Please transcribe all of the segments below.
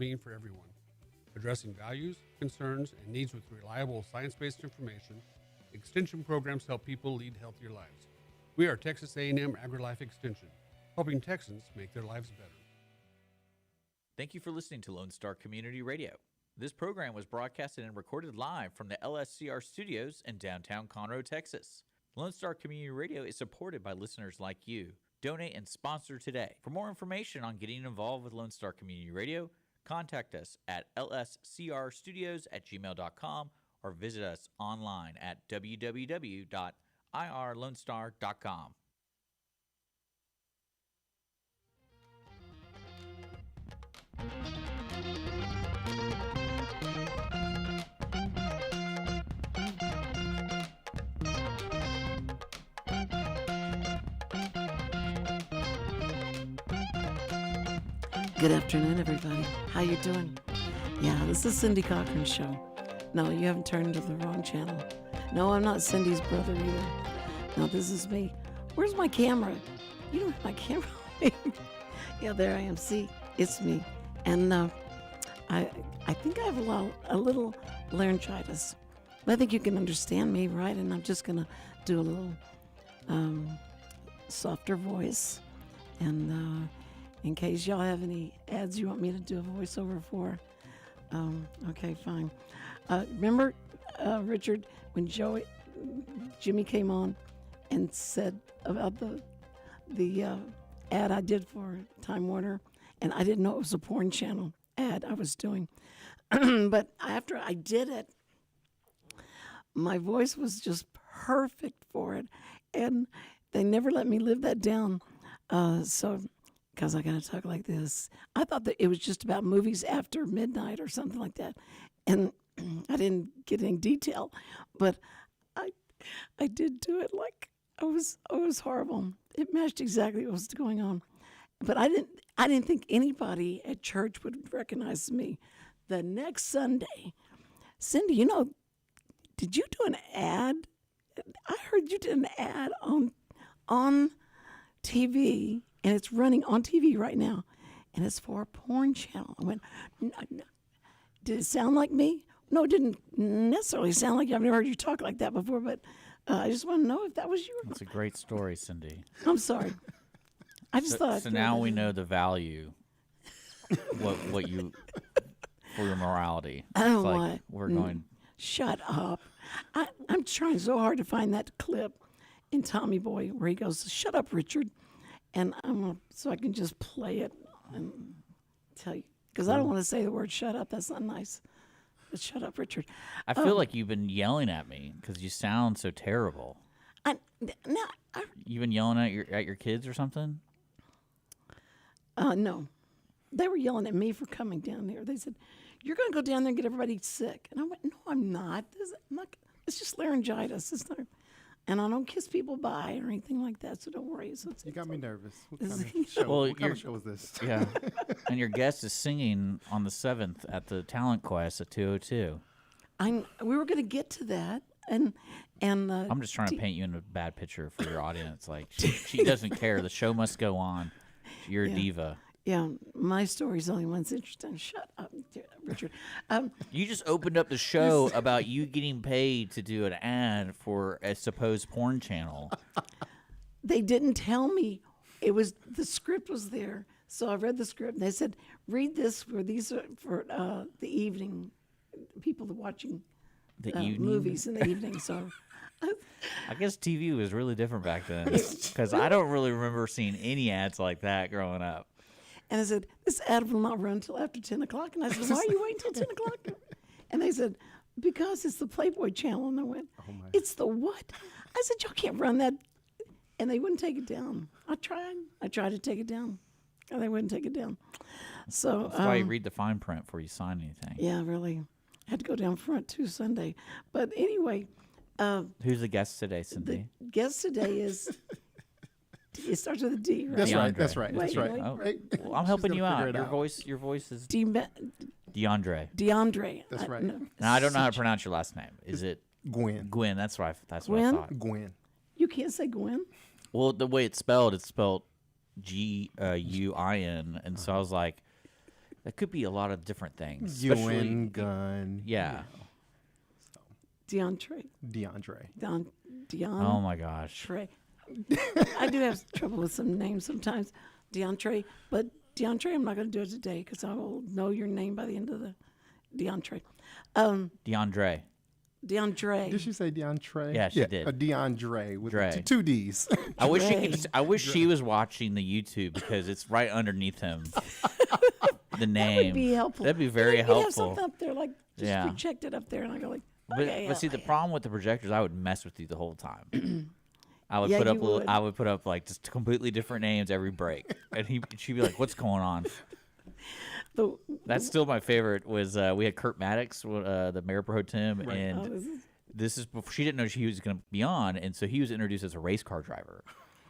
being for everyone. Addressing values, concerns, and needs with reliable science-based information, Extension programs help people lead healthier lives. We are Texas A&M AgriLife Extension, helping Texans make their lives better. Thank you for listening to Lone Star Community Radio. This program was broadcasted and recorded live from the LSCR studios in downtown Conroe, Texas. Lone Star Community Radio is supported by listeners like you. Donate and sponsor today. For more information on getting involved with Lone Star Community Radio, contact us at lscrstudios@gmail.com or visit us online at www.irlonestar.com. Good afternoon, everybody. How you doing? Yeah, this is Cindy Cochran's show. No, you haven't turned to the wrong channel. No, I'm not Cindy's brother either. No, this is me. Where's my camera? You don't have my camera. Yeah, there I am. See, it's me. And I think I have a little laryngitis. But I think you can understand me, right? And I'm just going to do a little softer voice. And in case y'all have any ads you want me to do a voiceover for. Okay, fine. Remember, Richard, when Jimmy came on and said about the ad I did for Time Warner, and I didn't know it was a porn channel ad I was doing. But after I did it, my voice was just perfect for it, and they never let me live that down. Because I got to talk like this. I thought that it was just about movies after midnight or something like that. And I didn't get any detail, but I did do it like it was horrible. It matched exactly what was going on. But I didn't think anybody at church would recognize me. The next Sunday, Cindy, did you do an ad? I heard you did an ad on TV. And it's running on TV right now. And it's for a porn channel. I went, no. Did it sound like me? No, it didn't necessarily sound like you. I've never heard you talk like that before, but I just want to know if that was you. That's a great story, Cindy. I'm sorry. I just thought. So now we know the value, what you, for your morality. I don't like want. We're going. Shut up. I'm trying so hard to find that clip in Tommy Boy where he goes, "Shut up, Richard." And so I can just play it and tell you. Because I don't want to say the word shut up. That's not nice. But shut up, Richard. I feel like you've been yelling at me because you sound so terrible. You've been yelling at your kids or something? No. They were yelling at me for coming down there. They said, "You're going to go down there and get everybody sick." And I went, "No, I'm not. It's just laryngitis. It's not." And I don't kiss people bye or anything like that, so don't worry. So you got me nervous. What kind of show is this? Yeah, and your guest is singing on the 7th at the Talent Quest at 2:02. We were going to get to that, and I'm just trying to paint you in a bad picture for your audience. Like she doesn't care. The show must go on. You're a diva. Yeah, my story's the only one's interesting. Shut up, Richard. You just opened up the show about you getting paid to do an ad for a supposed porn channel. They didn't tell me. The script was there, so I read the script. And they said, "Read this for the evening people watching movies in the evening." So. I guess TV was really different back then because I don't really remember seeing any ads like that growing up. And I said, "This ad will not run until after 10 o'clock. And I said, "Why are you waiting till 10 o'clock? And they said, "Because it's the Playboy channel." And I went, "It's the what?" I said, "Y'all can't run that." And they wouldn't take it down. I tried to take it down. And they wouldn't take it down. So that's why you read the fine print before you sign anything. Yeah, really. I had to go down front too Sunday. But anyway. Who's the guest today, Cindy? The guest today is... It starts with a D, right? That's right. Well, I'm helping you out. Your voice is DeAndre. That's right. Now I don't know how to pronounce your last name. Is it Guin? Guin. That's what I thought. Guin. You can't say Guin. Well, the way it's spelled Guin, and so I was like, That could be a lot of different things. Guin, Gun. Yeah. DeAndre. Oh my gosh. Trey. I do have trouble with some names sometimes, DeAndre. But DeAndre, I'm not going to do it today because I will know your name by the end of the DeAndre. DeAndre. DeAndre. Did she say DeAndre? Yeah, she did. A DeAndre with Dre. two D's. I wish she was watching the YouTube because it's right underneath him. The name. That would be helpful. That'd be very Maybe have helpful. something up there, like just project it up there, and I go like. But see, the problem with the projectors, I would mess with you the whole time. I would put up like just completely different names every break, and she'd be like, "What's going on?" That's still my favorite. Was we had Kurt Maddox, the mayor pro tem, and this is before she didn't know she was going to be on, and so he was introduced as a race car driver.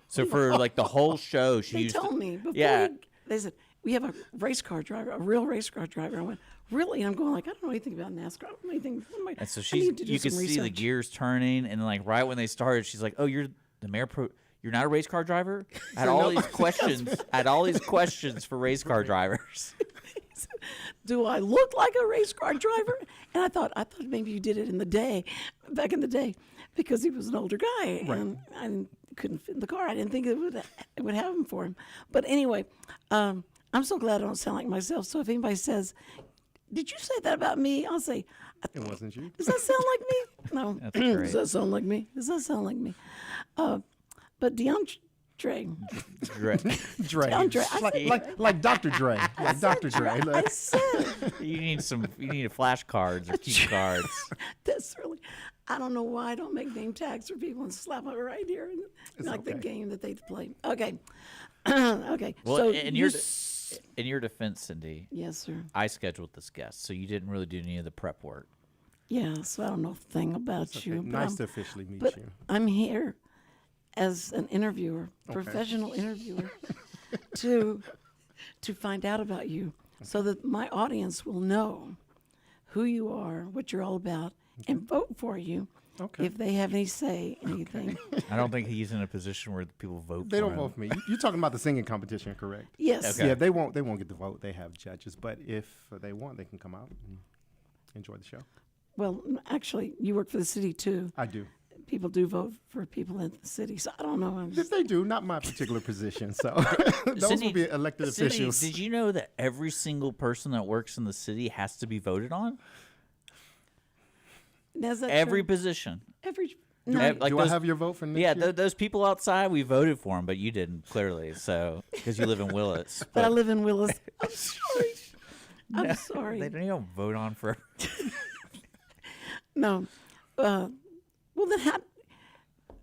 So for like the whole show, they told me before. They said we have a race car driver, a real race car driver. I went, really? And I'm going like, I don't know anything about NASCAR. I don't know anything. And so you could see the gears turning, and like right when they started, she's like, "Oh, you're the mayor pro. You're not a race car driver." I had all these questions. I had all these questions for race car drivers. Do I look like a race car driver? And I thought maybe you did it back in the day, because he was an older guy, and I couldn't fit in the car. I didn't think it would happen for him. But anyway, I'm so glad I don't sound like myself. So if anybody says, "Did you say that about me?" I'll say, "It wasn't you." Does that sound like me? No. That's great. Does that sound like me? Does that sound like me? But DeAndre. Dre. DeAndre. Like Dr. Dre. Like Dr. Dre. I said. You need flashcards or key cards. That's really. I don't know why I don't make name tags for people and slap it right here, the game that they play. Okay. Okay. Well, so in your defense, Cindy. Yes, sir. I scheduled this guest, so you didn't really do any of the prep work. Yeah, so I don't know a thing about you. Nice to officially meet you. I'm here as an interviewer, professional interviewer, to find out about you, so that my audience will know who you are, what you're all about, and vote for you if they have any say, anything. I don't think he's in a position where people vote for him. They don't vote for me. You're talking about the singing competition, correct? Yes. Okay. Yeah, they won't get the vote. They have judges. But if they want, they can come out and enjoy the show. Well, actually, you work for the city, too. I do. People do vote for people in the city, so I don't know. If they do, not my particular position. So those Cindy, will be elected officials. Did you know that every single person that works in the city has to be voted on? Every position. No. I have your vote for next year? Yeah, those people outside, we voted for them, but you didn't, clearly. So because you live in Willis. But I live in Willis. I'm sorry. I'm sorry. They don't vote on for. No. Well, then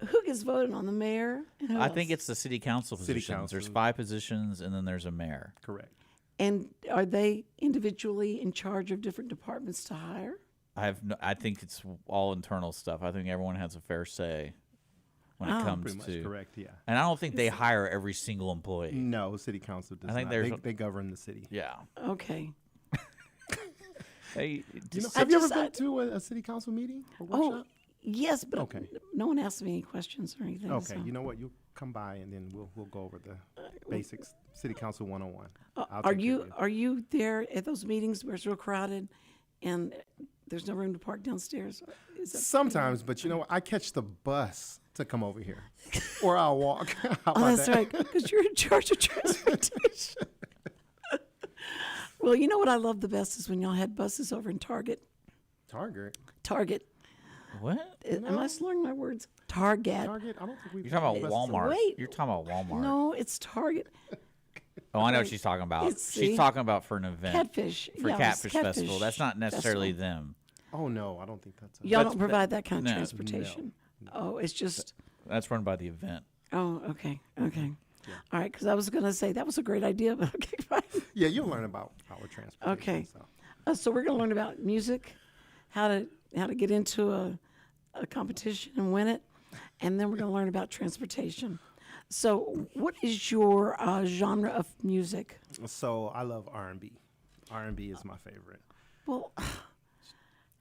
who gets voted on? The mayor? I think it's the city council positions. There's 5 positions, and then there's a mayor. Correct. And are they individually in charge of different departments to hire? I think it's all internal stuff. I think everyone has a fair say when it comes pretty to. Much correct, yeah. And I don't think they hire every single employee. No, city council does not. They govern the city. Yeah. Okay. Hey, have you ever been to a city council meeting or workshop? Yes, but no one asked me any questions or anything. Okay, so. you know what? You'll come by and then we'll go over the basics. City Council 101. Are you there at those meetings where it's real crowded and there's no room to park downstairs? Sometimes, but you know what? I catch the bus to come over here, or I'll walk. That's right, because you're in charge of transportation. Well, you know what I love the best is when y'all had buses over in Target. Target. What? Am I slurring my words? Target. I don't think we've. You're talking about Walmart. Wait. You're talking about Walmart. No, it's Target. Oh, I know what she's talking about. She's talking about for an event. Catfish. For Catfish Festival. That's not necessarily them. Oh, no, I don't think that's. Y'all don't provide that kind of transportation. No. Oh, it's just. That's run by the event. Oh, okay. Yeah. All right, because I was going to say that was a great idea, but okay, fine. Yeah, you'll learn about our transportation. Okay. So we're going to learn about music, how to get into a competition and win it, and then we're going to learn about transportation. So what is your genre of music? So I love R&B. R&B is my favorite. Well,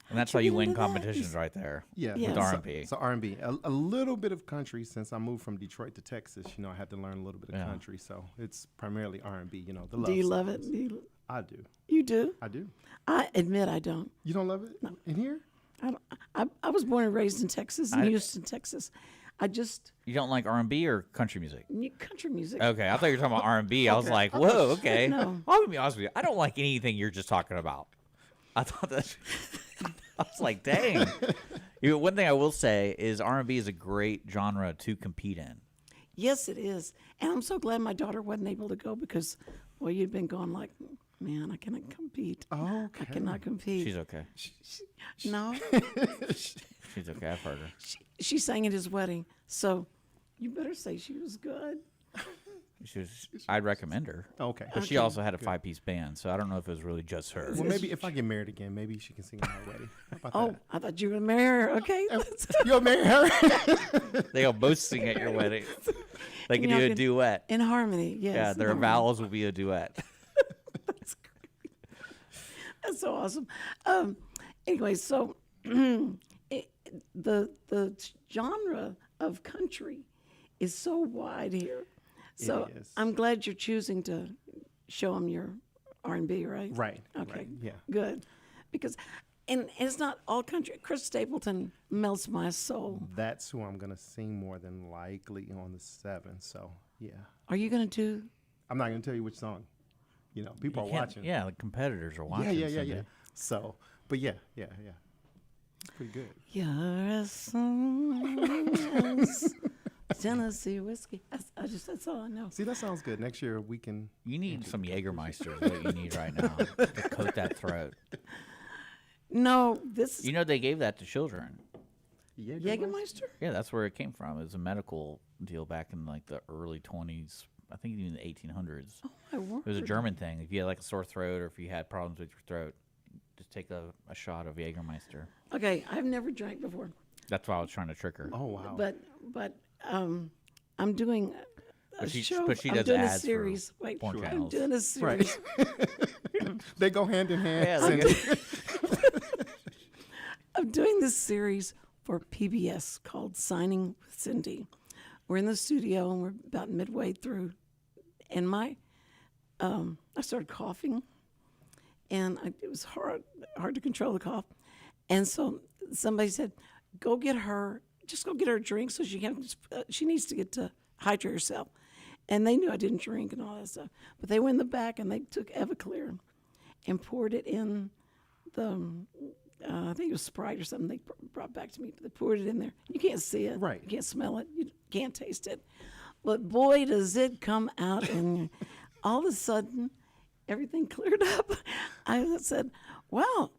And that's How'd how you get win into that? competitions right there. Yeah, Yeah. With R&B. So R&B, a little bit of country since I moved from Detroit to Texas. I had to learn a little bit of Yeah. country, so it's primarily R&B. The love. Do you love it? songs. I do. You do? I do. I admit I don't. You don't love it in here? I don't. I was born and raised in Texas, in Houston, Texas. I just You don't like R&B or country music? country music. Okay, I thought you were talking about R&B. I was like, whoa, okay. No. I'm gonna be honest with you. I don't like anything you're just talking about. I thought that. I was like, dang. One thing I will say is R&B is a great genre to compete in. Yes, it is, and I'm so glad my daughter wasn't able to go because, well, you'd been going like, man, I cannot compete. Oh, I cannot compete. She's okay. No, She's okay. I've heard her. she sang at his wedding, so you better say she was good. I'd recommend her. Okay. But she also had a 5-piece band, so I don't know if it was really just her. Well, maybe if I get married again, maybe she can sing at my wedding. How about Oh, I thought you were marry her. Okay, that? You'll marry her? They'll both sing at your wedding. They can y'all do a can- duet. in harmony. Yes. Yeah, in their harmony. vowels will be a duet. That's so awesome. Anyway, so the genre of country is so wide here. So is. I'm glad you're choosing to show them your R&B, right? Right. Okay. Right. Yeah. Good, because and it's not all country. Chris Stapleton melts my soul. That's who I'm gonna sing more than likely on the 7th. So yeah, Are you gonna do? I'm not gonna tell you which song. People are watching. Yeah, the competitors are watching. Yeah. Cindy. So, but yeah. It's pretty good. You're as smooth as Tennessee whiskey. That's all I know. See, that sounds good. Next year we can. You need some Jägermeister is what you need right now to coat that throat. No, this is You know they gave that to children. Jägermeister. Yeah, that's where it came from. It was a medical deal back in like the early 20s. I think even the 1800s. Oh my word. It was a German thing. If you had like a sore throat or if you had problems with your throat, just take a shot of Jägermeister. Okay, I've never drank before, That's why I was trying to trick her. Oh wow. but I'm doing a But she- show. but she I'm does doing a ads for series. Wait, porn I'm channels. doing a series. They go hand in hand. Yeah, Cindy. I'm doing this series for PBS called Signing with Cindy. We're in the studio and we're about midway through, and I started coughing, and it was hard to control the cough, and so somebody said, "Go get her, just go get her a drink so she needs to get to hydrate herself," and they knew I didn't drink and all that stuff, but they went in the back and they took Everclear, and poured it in the. I think it was Sprite or something they brought back to me. But they poured it in there. You can't see it. Right. You can't smell it. You can't taste it. But boy, does it come out. And all of a sudden, everything cleared up. I said, wow,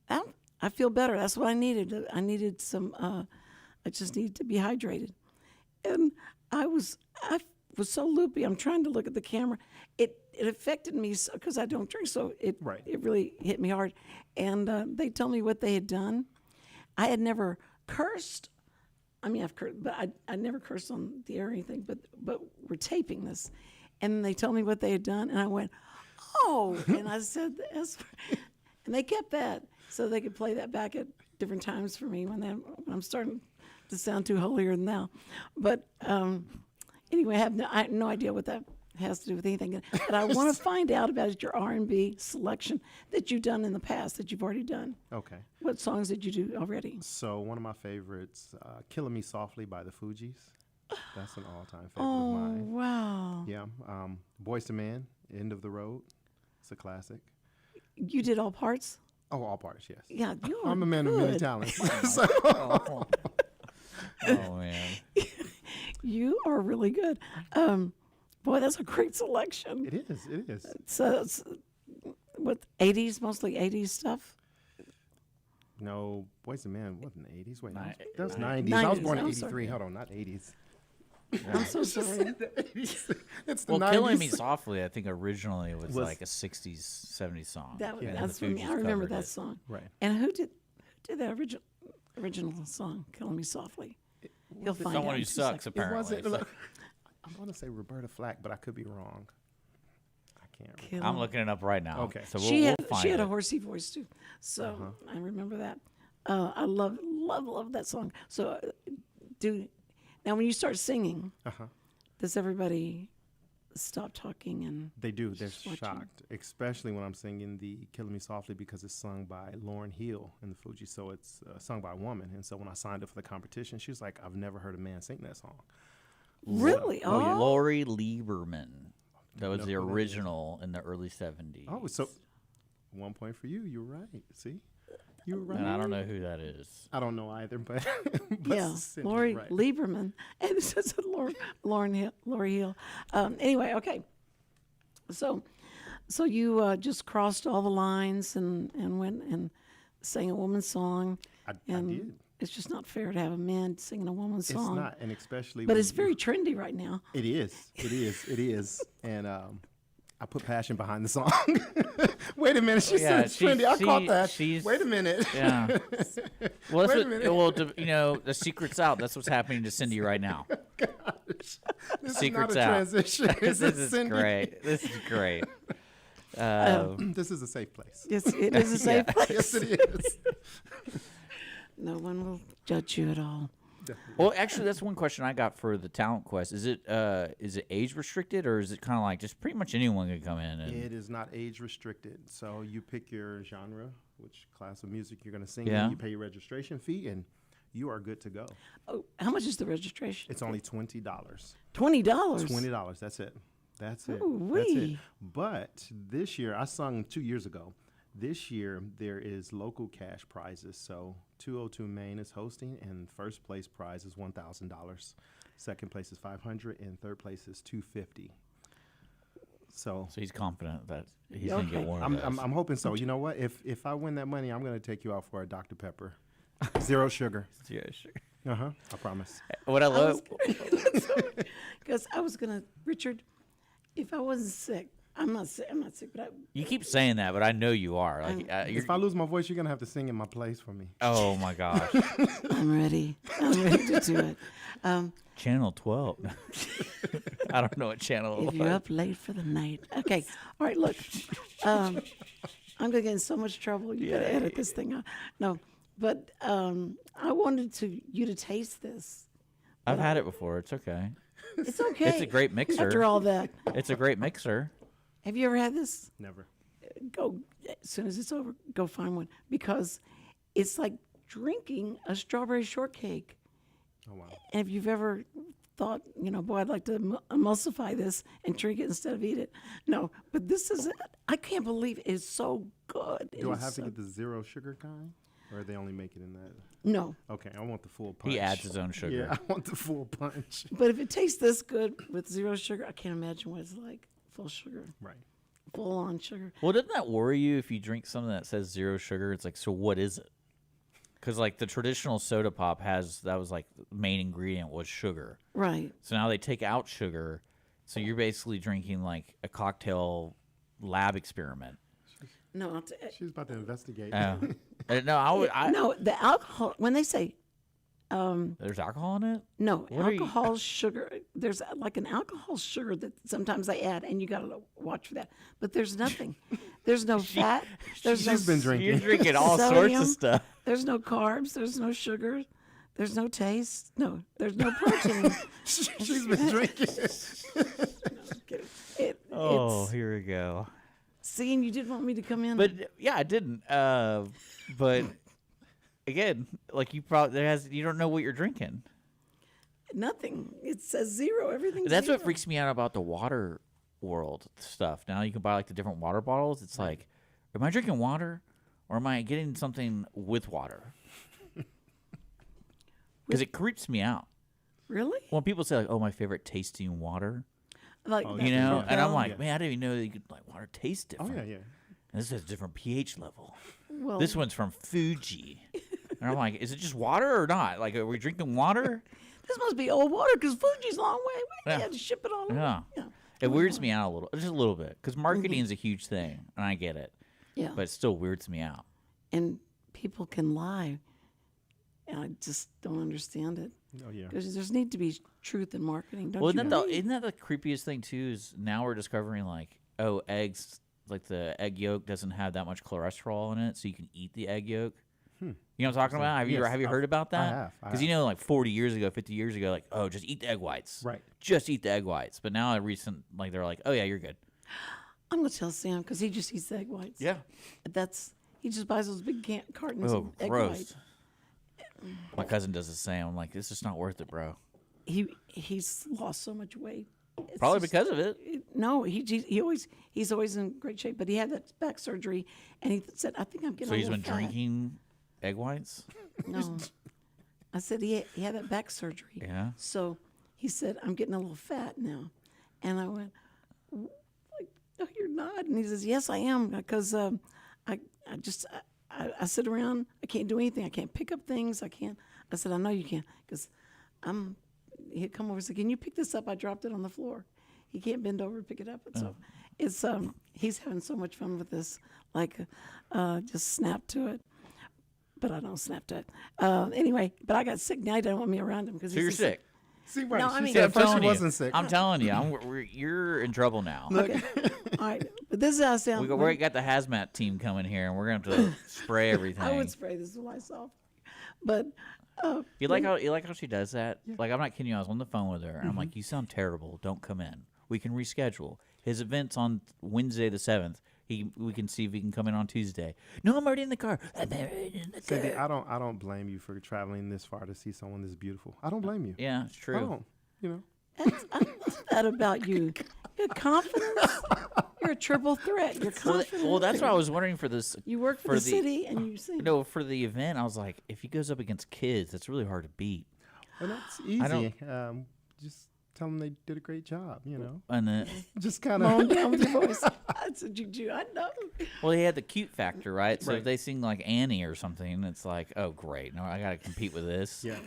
I feel better. That's what I needed. I needed some, I just needed to be hydrated. And I was so loopy. I'm trying to look at the camera. It affected me because I don't drink, so it really hit me hard. And they told me what they had done. I had never cursed. I mean, I've cursed, but I never cursed on the air or anything. But we're taping this, and they told me what they had done, and I went, oh, and I said the S word. And they kept that so they could play that back at different times for me when I'm starting to sound too holier than thou. But anyway, I have no idea what that has to do with anything. But I want to find out about your R&B selection that you've done in the past, that you've already done. Okay. What songs did you do already? So one of my favorites, "Killing Me Softly" by the Fugees. That's an all-time favorite Oh, of mine. wow. Yeah. "Boyz II Men," "End of the Road." It's a classic. You did all parts? Oh, all parts, yes. Yeah, you are I'm a man of many good. talents. Oh man. You are really good. Boy, that's a great selection. It is. It is. So, it's, what, 80s, mostly 80s stuff? No, Boyz II Men wasn't the 80s. Wait, Ni- that was ni- 90s. I was 90s, born in I'm 83. sorry. Hold on, not 80s. I'm so sorry. It's the Well, 90s. "Killing Me Softly," I think originally was Was- like a 60s, 70s song. That, And that's the for me. Fugees I remember covered that it. song. Right. And who did that original song, "Killing Me Softly"? You'll find Someone out who in 2 sucks, seconds. It apparently. wasn't. so- Look, I want to say Roberta Flack, but I could be wrong. I can't remember. Kill I'm 'em. looking it up right now. Okay. So She we'll had find she had it. a horsey voice too, so I remember that. I love that song. So, now when you start singing, does everybody stop talking and They do. They're just watch you? shocked, especially when I'm singing the "Killing Me Softly" because it's sung by Lauryn Hill in the Fugees. So it's sung by a woman. And so when I signed up for the competition, she was like, "I've never heard a man sing that song." Really? Oh, yeah. Lori Lieberman. That was know the who that is. original in the early 70s. Oh, so 1 point for you. You're right. See, you were right. And I don't know who that is. I don't know either, but, but Yeah, Cynthia's Lori right. Lieberman, and this is Lori Hill. Anyway, okay. So you just crossed all the lines and went and sang a woman's song. I And did. it's just not fair to have a man singing a woman's song. It's not, and especially. But when it's very trendy right now. It is. It is. It is. And I put passion behind the song. Wait a minute. She said it's trendy. I caught that. Wait a minute. Yeah. Well, Wait a that's minute. what, the secret's out. That's what's happening to Cindy right now. This Secret's is not a out. transition. This is Cindy. great. This is great. This is a safe place. Yes, it is a safe place. Yes, it is. No one will judge you at all. Well, actually, that's one question I got for the talent quest. Is it age restricted, or is it kind of like just pretty much anyone can come in? And It is not age restricted. So you pick your genre, which class of music you're going to sing. Yeah. In, you pay your registration fee, and you are good to go. Oh, how much is the registration? It's only $20. $20. $20. That's it. That's it. That's it. Ooh-wee. But this year, I sung 2 years ago. This year, there is local cash prizes. So 202 Main is hosting, and first place prize is $1,000. Second place is $500, and third place is $250. So so he's confident that he's going to get Okay. one I'm, of those. I'm hoping so. You know what? If I win that money, I'm going to take you out for a Dr. Pepper. Zero sugar. Yeah, sure. I promise. What I love. Because I was gonna, Richard, if I wasn't sick, I'm not sick, but You keep saying that, but I know you are. Like, you're, If I lose my voice, you're going to have to sing in my place for me. oh my gosh. I'm ready. I'm ready to do it. Channel 12. I don't know what channel If it you're was. up late for the night. Okay. All right, look. I'm going to get in so much trouble. You got to edit this thing out. No, but I wanted you to taste this. I've had it before. It's okay. It's okay. It's a great mixer. After all that. It's a great mixer. Have you ever had this? Never. Go, as soon as it's over, go find one. Because it's like drinking a strawberry shortcake. Oh, wow. And if you've ever thought, boy, I'd like to emulsify this and drink it instead of eat it. No, but this is, I can't believe it's so good. Do I have to get the zero sugar kind? Or they only make it in that? No. Okay, I want the full punch. He adds his own sugar. Yeah, I want the full punch. But if it tastes this good with zero sugar, I can't imagine what it's like. Full sugar, Right. full on sugar. Well, doesn't that worry you if you drink something that says zero sugar? It's like, so what is it? Because like the traditional soda pop that was like the main ingredient was sugar. Right. So now they take out sugar. So you're basically drinking like a cocktail lab experiment. No, She's about to investigate. No, no, the alcohol, when they say, there's alcohol in it? no, What are you- alcohol, sugar, there's like an alcohol sugar that sometimes they add, and you got to watch for that. But there's nothing. There's no fat. There's no She's been drinking. You're drinking all sorts sodium. of stuff. There's no carbs. There's no sugar. There's no taste. No, there's no protein. She's been drinking. Oh, It's, here we go. see, and you didn't want me to come in. But yeah, I didn't. But again, like you don't know what you're drinking. nothing. It says zero. Everything's That's zero. what freaks me out about the water world stuff. Now you can buy like the different water bottles. It's like, am I drinking water or am I getting something with water? Because it creeps me out. Really? When people say like, "Oh, my favorite tasting water," Like Oh, that- you know, yeah. and I'm well, like, Yeah. man, I didn't even know that you could like water taste Oh, different. yeah, yeah. And this has a different pH level. well, This one's from Fuji. And I'm like, is it just water or not? Like, are we drinking water? this must be old water because Fuji's a long way away. Yeah. They had to ship it all over. Yeah. Yeah. It weirds me out a little, just a little bit, because marketing is a huge thing, and I get it, Yeah. but it still weirds me out. And people can lie. And I just don't understand it. Oh, yeah. Because there's need to be truth in marketing. Don't Well, you isn't agree? that the creepiest thing too? Is now we're discovering like oh, eggs, like the egg yolk doesn't have that much cholesterol in it, so you can eat the egg yolk. You know what I'm talking about? Have you heard about that? I have. Because you know, like 40 years ago, 50 years ago, like, oh, just eat the egg whites. Right. Just eat the egg whites. But now they're like, oh yeah, you're good. I'm gonna tell Sam because he just eats egg whites. Yeah. He just buys those big cartons Oh, of egg gross. whites. My cousin does the same. I'm like, this is not worth it, bro. He's lost so much weight. It's Probably just- because of it. No, he's always in great shape, but he had that back surgery, and he said, "I think I'm getting." So a he's little been fat." drinking egg whites. No, I said he had that back surgery. Yeah. So he said, "I'm getting a little fat now," and I went, "Like, no, you're not." And he says, "Yes, I am, because I sit around. I can't do anything. I can't pick up things. I can't." I said, "I know you can, because He'd come over and say, "Can you pick this up? I dropped it on the floor." He can't bend over and pick it up. And so it's he's having so much fun with this, like just snap to it. But I don't snap to it. Anyway, but I got sick. Now he doesn't want me around him because So you're sick. See, right. No, she I mean- said Yeah, at first she telling you. wasn't sick. I'm telling you, you're in trouble now. Okay. All right. But this is how I sound. We got the hazmat team coming here, and we're gonna have to spray everything. I would spray this with Lysol. But You like how she does that? Like, I'm not kidding you. I was on the phone with her, and I'm like, "You sound terrible. Don't come in. We can reschedule. His event's on Wednesday the 7th. We can see if he can come in on Tuesday." "No, I'm already in the car. I'm already in the car." Cindy, I don't blame you for traveling this far to see someone this beautiful. I don't blame you. Yeah, it's I true. don't. You know. I love that about you. Your confidence. You're a triple threat. You're confident. Well, that's what I was wondering for this. You work for the city and you sing. No, for the event, I was like, if he goes up against kids, that's really hard to beat. Well, that's don't- easy. Just tell them they did a great job. You know. And then, Just kind Moan of. down with your voice. That's what you do. I know. well, he had the cute factor, right? So if Right. they sing like Annie or something, it's like, oh, great. No, I got to compete with this. Yeah.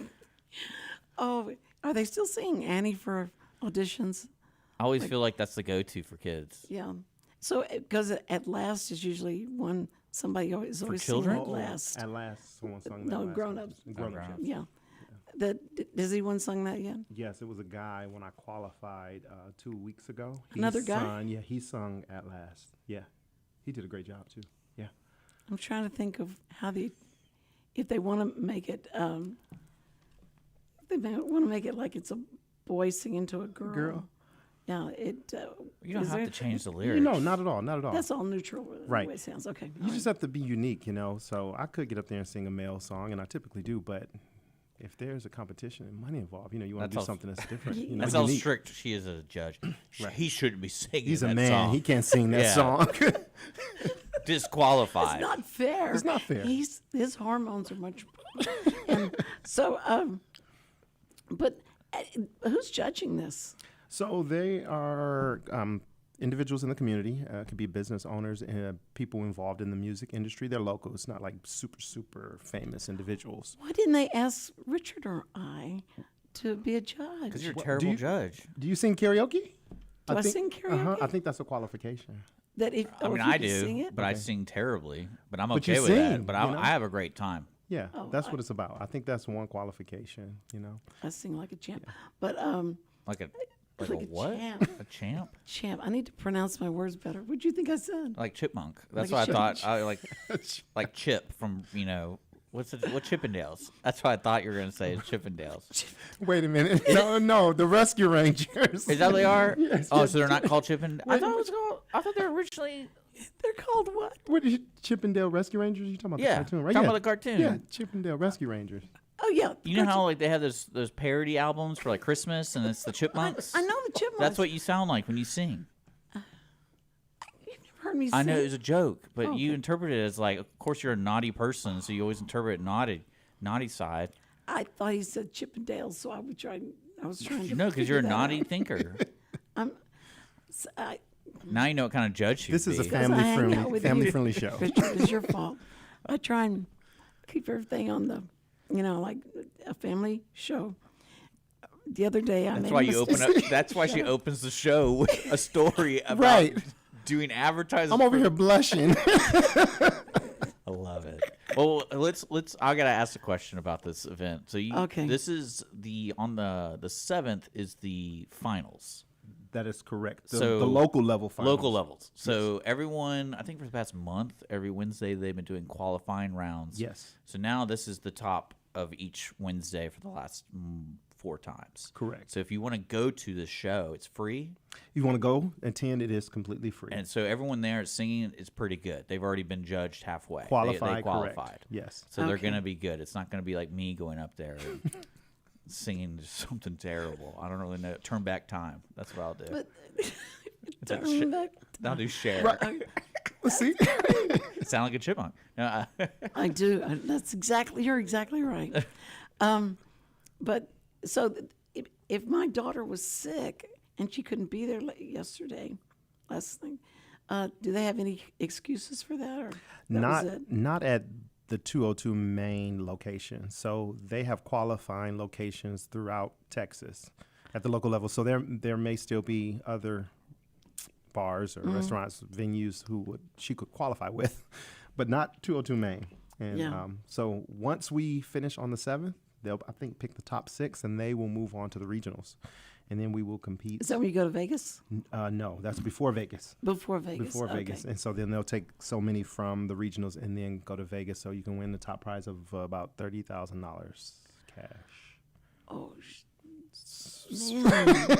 Oh, are they still singing Annie for auditions? I always feel like that's the go-to for kids. Yeah. So, because at last is usually one somebody is always children? singing at last. At last, someone sung that. No, last grown-ups. one. Grown-ups. grown-ups. Yeah. Has anyone sung that yet? Yes, it was a guy when I qualified 2 weeks ago. Another guy? Yeah, he sung At Last. Yeah, he did a great job too. Yeah. I'm trying to think of how if they want to make it, they want to make it like it's a boy singing to a girl. Girl. Yeah, You don't is have there- to change the lyrics. No, not at all. Not at all. That's all neutral. Right. The way it sounds. Okay. You just have to be unique, you know. So I could get up there and sing a male song, and I typically do. But if there's a competition and money involved, you know, you want to That's do how- something that's different. You know, That's how unique. strict she is as a judge. Right. He shouldn't be singing He's a that man. song. He can't sing that Yeah. song. Disqualified. It's not fair. It's not fair. His hormones are much. And so, but who's judging this? So they are individuals in the community. Could be business owners, people involved in the music industry. They're local. It's not like super famous individuals. Why didn't they ask Richard or I to be a judge? Because you're a What- terrible you- judge. Do you sing karaoke? Do I sing karaoke? I think that's a qualification. That if I mean, if you I could sing do, it? but I Okay. sing terribly. But I'm But okay you with that. sing, But you know? I have a great time. Yeah, Oh, that's what it's about. I think that's one qualification, you know. I sing like a champ. But Like a Like a a what? champ. A champ? champ, I need to pronounce my words better. What'd you think I said? Like chipmunk. That's Like a what I thought. I like Chip from what Chippendales. That's what I thought you were gonna say. Is Chippendales. Wait a minute. No, the Rescue Rangers. Is that what they are? Yes, Oh, yes, so they're not called Chippendales. I Wait, thought it was called. I thought they were originally. They're called what? What is Chippendale Rescue Rangers? You talking about Yeah, the cartoon, right? talking yeah. about the cartoon. Yeah, Chippendale Rescue Rangers. Oh yeah. You know how like they have those parody albums for like Christmas and it's the Chipmunks. I know the chipmunks. That's what you sound like when you sing. You've never heard me I sing. know it was a joke, but Oh, you okay. interpret it as like, of course you're a naughty person, so you always interpret naughty side. I thought he said Chippendales, so I was trying to. No, because you're a figure that naughty out. thinker. I, Now you know what kind of judge you'd This is a be. Because I hang out with you. family friendly show. Richard, it's your fault. I try and keep everything on the, like a family show. The other day, I That's made why a you open mistake. up. That's why she opens the show with a story about Right. doing advertising. I'm over here blushing. I love it. Well, let's. I gotta ask a question about this event. So Okay. this is on the 7th is the finals. That is correct. The So, local level finals. Local levels. So everyone, I think for the past month, every Wednesday they've been doing qualifying rounds. Yes. So now this is the top of each Wednesday for the last 4 times. Correct. So if you want to go to the show, it's free. If you want to go attend, it is completely free. And so everyone there is singing is pretty good. They've already been judged halfway. Qualified, They qualified. correct. Yes. So they're Okay. going to be good. It's not going to be like me going up there and singing something terrible. I don't really know. Turn back time. That's what I'll do. But It's like turn back. I'll do share. Well, see, Sound like a chipmunk. No, I do. You're exactly right. But so if my daughter was sick and she couldn't be there last thing, do they have any excuses for that? Or that was it? not at the 202 main location. So they have qualifying locations throughout Texas at the local level. So there may still be other bars or restaurants, venues she could qualify with, but not 202 main. And Yeah. so once we finish on the 7th, they'll, I think, pick the top 6 and they will move on to the regionals. And then we will compete. Is that when you go to Vegas? No, that's before Vegas. Before Vegas. Before Okay. Vegas. And so then they'll take so many from the regionals and then go to Vegas. So you can win the top prize of about $30,000 cash. Oh, man.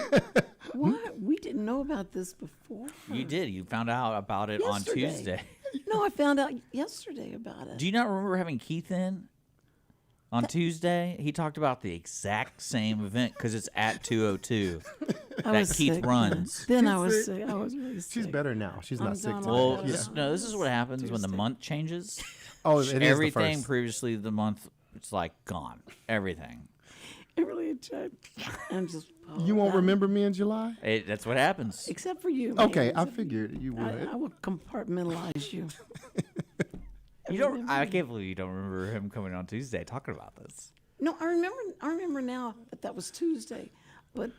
What? We didn't know about this before. you did. You found out about it on Yesterday. Tuesday. No, I found out yesterday about it. Do you not remember having Keith in on Tuesday? He talked about the exact same event because it's at 202 I that was Keith sick. runs. Then I She's was sick. sick. I was really sick. She's better now. She's I'm not sick done today. all Well, that. this is what happens when the Tuesday. month changes. Oh, it is the Everything first. previously the month, it's like gone. Everything. It really did. I'm just. You won't remember me in July? That's what happens. Except for you. Okay, man. I figured you would. I will compartmentalize you. You don't. I can't believe you don't remember him coming on Tuesday talking about this. No, I remember now that was Tuesday, but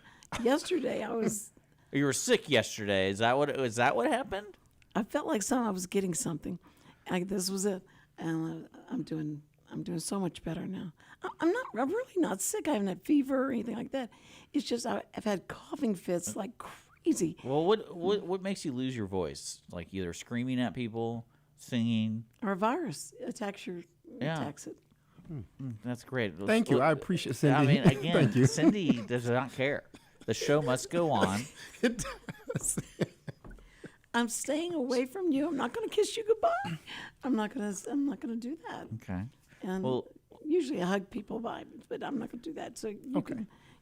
yesterday You were sick yesterday. Is that what happened? I felt like I was getting something. This was it, and I'm doing so much better now. I'm really not sick. I haven't had fever or anything like that. It's just I've had coughing fits like crazy. Well, what makes you lose your voice? Like either screaming at people, singing. Or a virus attacks it. That's great. Thank you. Look, I appreciate Cindy. I mean, again, Thank you. Cindy does not care. The show must go on. It does. I'm staying away from you. I'm not going to kiss you goodbye. I'm not going to do that. Okay. And Well- usually I hug people by, but I'm not going to do that. So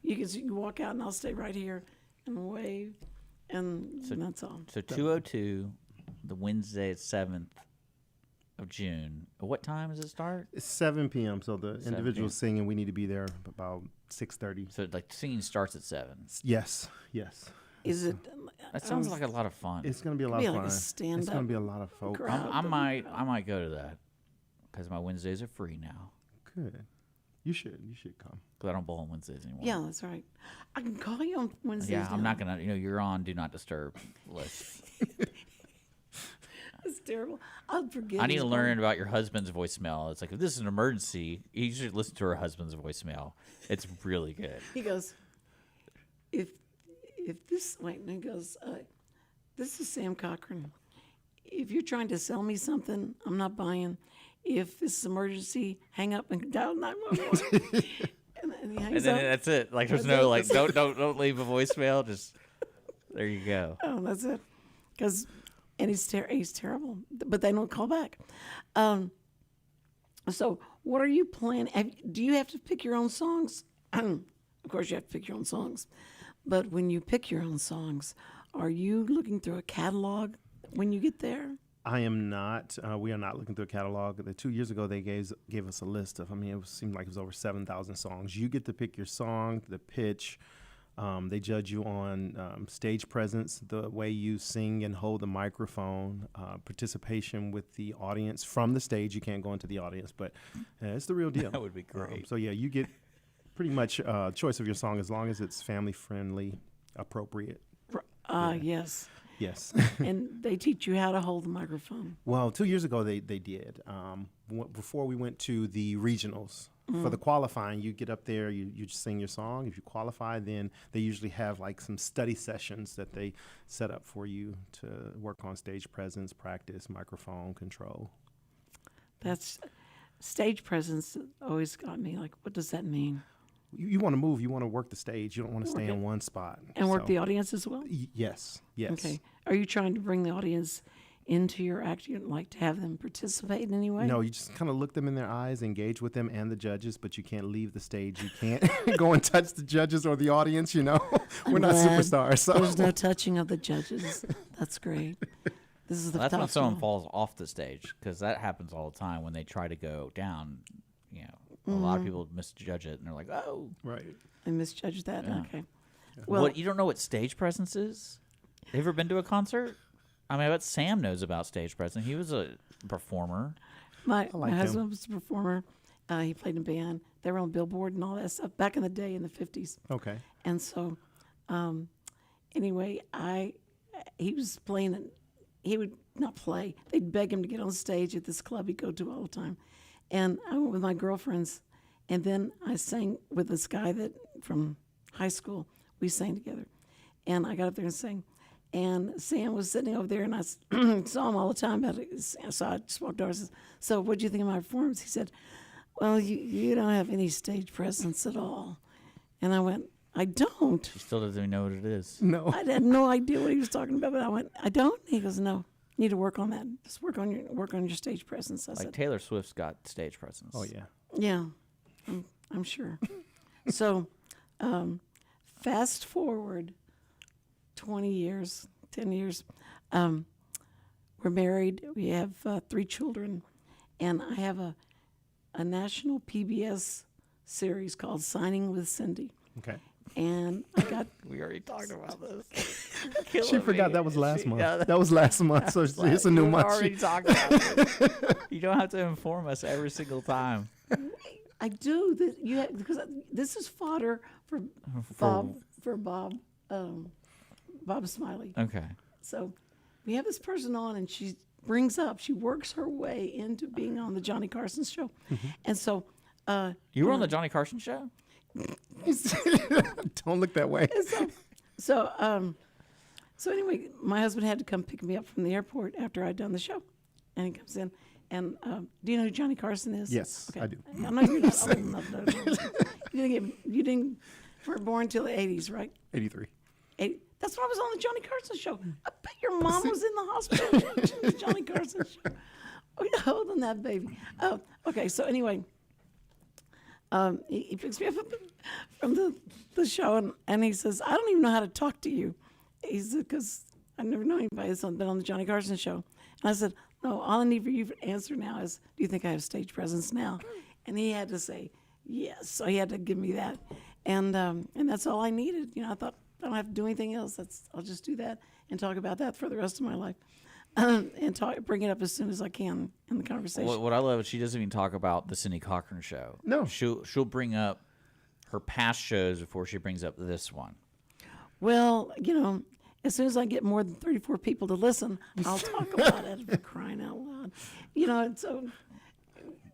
you can walk out and I'll stay right here and wave, and that's all. So 202, the Wednesday 7th of June. What time does it start? It's 7 p.m. So the 7 individual singing, we need to be there about 6:30. So like singing starts at 7. Yes. Is it? That sounds like a lot of fun. It's going to be a lot be of like a fun. It's stand-up going to be a lot of folk. crowd. I might go to that because my Wednesdays are free now. Good. You should come. Because I don't bowl on Wednesdays anymore. Yeah, that's right. I can call you on Wednesdays. Yeah, I'm now. not gonna. You're on Do Not Disturb list. That's terrible. I'll forget. I need his to voice. learn about your husband's voicemail. It's like if this is an emergency, you should listen to her husband's voicemail. It's really good. He goes, if this wait, and he goes, this is Sam Cochran. If you're trying to sell me something, I'm not buying. If this is emergency, hang up and dial 911. and he hangs And then up. that's it. Like there's That's no it. like don't leave a voicemail. Just there you go. Oh, that's it. And he's terrible, but they don't call back. So what are you planning? Do you have to pick your own songs? Of course, you have to pick your own songs. But when you pick your own songs, are you looking through a catalog when you get there? I am not. We are not looking through a catalog. 2 years ago, they gave us a list of. Seemed like it was over 7,000 songs. You get to pick your song, the pitch. They judge you on stage presence, the way you sing and hold the microphone, participation with the audience from the stage. You can't go into the audience, but it's the real deal. That would be great. So yeah, you get pretty much choice of your song as long as it's family friendly, appropriate. Yes. Yes. And they teach you how to hold the microphone. Well, 2 years ago they did. Before we went to the regionals. For the qualifying, you get up there, you just sing your song. If you qualify, then they usually have like some study sessions that they set up for you to work on stage presence, practice, microphone control. That's stage presence always got me. Like, what does that mean? You want to move, you want to work the stage. You don't want to stay Okay. in one spot. And work So, the audience as well? Yes. Okay. Are you trying to bring the audience into your act? You like to have them participate in any way? No, you just kind of look them in their eyes, engage with them and the judges, but you can't leave the stage. You can't go and touch the judges or the audience, you know. We're not glad superstars. So. There's no touching of the judges. That's great. This is the That's when top someone song. falls off the stage, because that happens all the time when they try to go down. You know, a lot of people misjudge it, and they're like, "Oh, Right. I misjudged that. Yeah. Okay. Well, what? You don't know what stage presence is? You ever been to a concert? I mean, I bet Sam knows about stage presence. He was a performer. my like him. husband was a performer. He played in a band. They were on Billboard and all that stuff back in the day in the 50s. Okay. And so, anyway, he was playing, and he would not play. They'd beg him to get on stage at this club he'd go to all the time. And I went with my girlfriends, and then I sang with this guy that from high school. We sang together, and I got up there and sang. And Sam was sitting over there, and I saw him all the time. So I just walked over and said, "So what do you think of my performance?" He said, "Well, you don't have any stage presence at all." And I went, "I don't." He still doesn't even know what it is. No. I had no idea what he was talking about, but I went, "I don't." He goes, "No, you need to work on that. Just work on your stage presence." I Like said, Taylor Swift's got stage presence. Oh, yeah. "Yeah, I'm sure." So, fast forward 10 years. We're married. We have 3 children, and I have a national PBS series called Signing with Cindy. Okay. And I got We already talked about this. She forgot that was last month. yeah, that was last month, so it's a new We month. already talked about it. You don't have to inform us every single time. I do that. You have, because this is fodder for Bob Smiley. Okay. So we have this person on, and she works her way into being on the Johnny Carson show, and so You were on the Johnny Carson show? Don't look that way. so anyway, my husband had to come pick me up from the airport after I'd done the show, and he comes in. And do you know who Johnny Carson is? Yes, I do. I know you're not old enough. You didn't were born until the 80s, right? 83. 80. That's when I was on the Johnny Carson show. I bet your mom was in the hospital watching the Johnny Carson show. Oh, yeah, holding that baby. Okay, so anyway, he picks me up from the show, and he says, "I don't even know how to talk to you." He said, "Because I've never known anybody that's been on the Johnny Carson show." And I said, "No, all I need for you to answer now is, do you think I have stage presence now?" And he had to say yes. So he had to give me that, and that's all I needed. You know, I thought, I don't have to do anything else. I'll just do that and talk about that for the rest of my life, and bring it up as soon as I can in the conversation. What I love is she doesn't even talk about the Cindy Cochran show. No. She'll bring up her past shows before she brings up this one. Well, you know, as soon as I get more than 34 people to listen, I'll talk about it for crying out loud. You know, so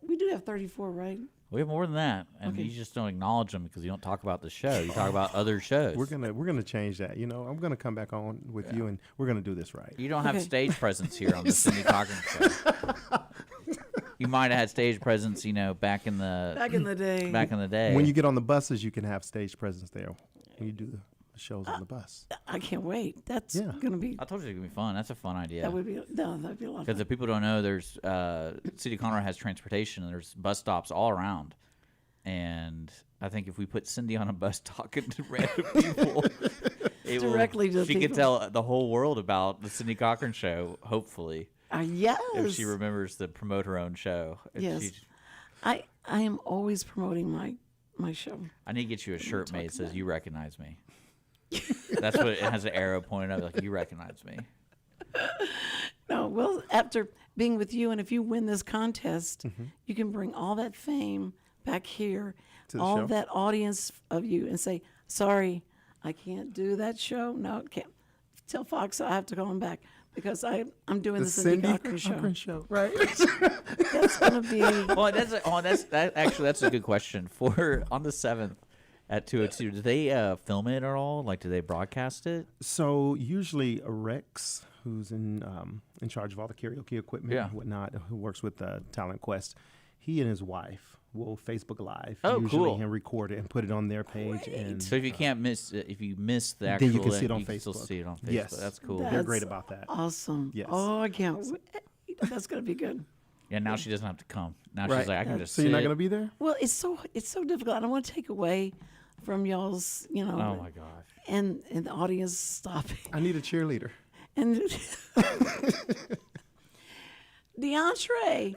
we do have 34, right? We have more than that, and Okay. you just don't acknowledge them because you don't talk about the show. You talk about other shows. We're gonna change that. You know, I'm gonna come back on with you, and we're gonna do this right. You don't have Okay. stage presence here on the Cindy Cochran show. You might have had stage presence, you know, back in the day. back in the day. When you get on the buses, you can have stage presence there. When you do the shows on the bus. I can't wait. That's Yeah. going to be, I told you it's gonna be fun. That's a fun idea. that'd be a lot of Because fun. if people don't know, there's City of Conroe has transportation. And there's bus stops all around, and I think if we put Cindy on a bus talking to random people, Directly to she people. could tell the whole world about the Cindy Cochran show. Hopefully, Yes. if she remembers to promote her own show. If Yes. she- I am always promoting my show. I need to get you a shirt made that talk says about "You recognize me." That's what it has an arrow pointed up, like "You recognize me." No, well, after being with you, and if you win this contest, Mm-hmm. you can bring all that fame back here, To the all show? that audience of you, and say, "Sorry, I can't do that show. No, can't." tell Fox I have to call him back because I'm doing The the Cindy Cindy Cochran show. right? That's gonna be. Well, that's a good question. For on the 7th at 2:02, do they film it at all? Like, do they broadcast it? So usually Rex, who's in charge of all the karaoke equipment Yeah. and whatnot, who works with Talent Quest, he and his wife will Facebook Live Oh, usually cool. and record it and put it on their page. And So if you can't miss, if you miss the actual, then you can see it on you can still Facebook. see it on Facebook. Yes. That's cool. That- they're great That's about that. Awesome. Yes. Oh, I can't wait. That's gonna be good. Yeah, now she doesn't have to come. Now Right. she's like, I can just So you're not sit. going to be there? Well, it's so difficult. I don't want to take away from y'all's, Oh my gosh. and the audience stopping. I need a cheerleader. And DeAndre,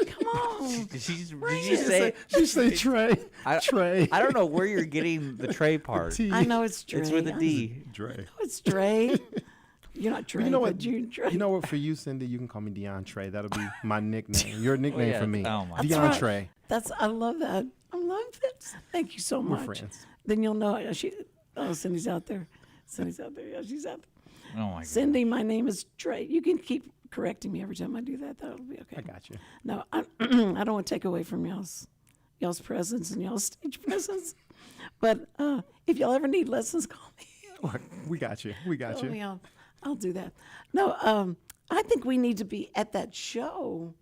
come on. Did you it. say? She say Trey. I- Trey. I don't know where you're getting the Trey part. T. I know it's Dre. It's with a D. Dre. I know it's Dre. You're not Dre, You know but what? you're Dre. You know what? For you, Cindy, you can call me DeAndre. That'll be my nickname. Your nickname yeah. for me. Oh, my That's DeAndre. right. I love that. I love that. Thank you so We're much. friends. Then you'll know. Cindy's out there. Cindy's out there. Yeah, she's out there. Oh my god. Cindy, my name is Trey. You can keep correcting me every time I do that. That'll be okay. I got you. No, I don't want to take away from y'all's presence and y'all's stage presence. But if y'all ever need lessons, call me. We got you. We got Call you. me. I'll do that. No, I think we need to be at that show.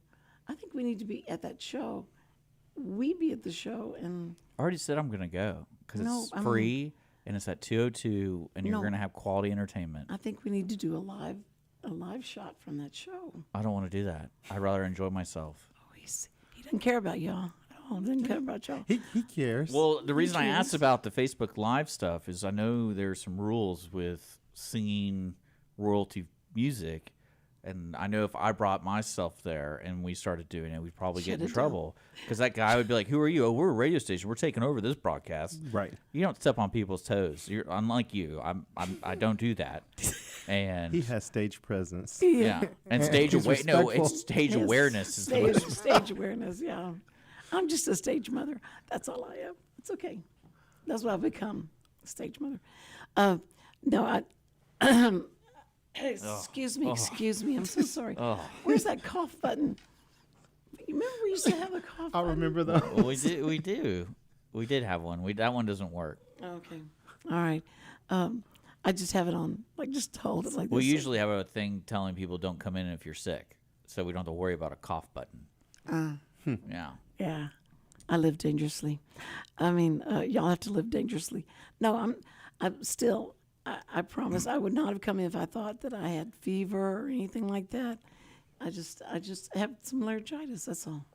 We be at the show and I already said I'm gonna go because No, it's I'm- free and it's at 2:02 and you're No. gonna have quality entertainment. I think we need to do a live shot from that show. I don't want to do that. I'd rather enjoy myself. Oh, he doesn't care about y'all. Oh, didn't care about y'all. He cares. Well, the reason I asked cares? about the Facebook Live stuff is I know there's some rules with singing royalty music, and I know if I brought myself there and we started doing it, we'd probably get in Shut it trouble because that guy would be like, "Who are you? Oh, we're a radio station. We're taking over this broadcast." right. You don't step on people's toes. You're unlike you. I don't do that. And He has stage presence. yeah, and stage He's away. No, respectful. it's stage Yes, awareness. Is the stage awareness. Yeah, I'm just a stage mother. That's all I am. It's okay. That's what I've become, a stage mother. No, excuse me. I'm so sorry. Where's that cough button? You remember we used to have a cough I button? remember though. Well, we did have one. That one doesn't work. Okay. All right. I just have it on, like, just hold it like We this. usually have a thing telling people don't come in if you're sick, so we don't have to worry about a cough button. Yeah. Yeah, I live dangerously. I mean, y'all have to live dangerously. No, I'm still. I promise I would not have come in if I thought that I had fever or anything like that. I just have some laryngitis. That's all.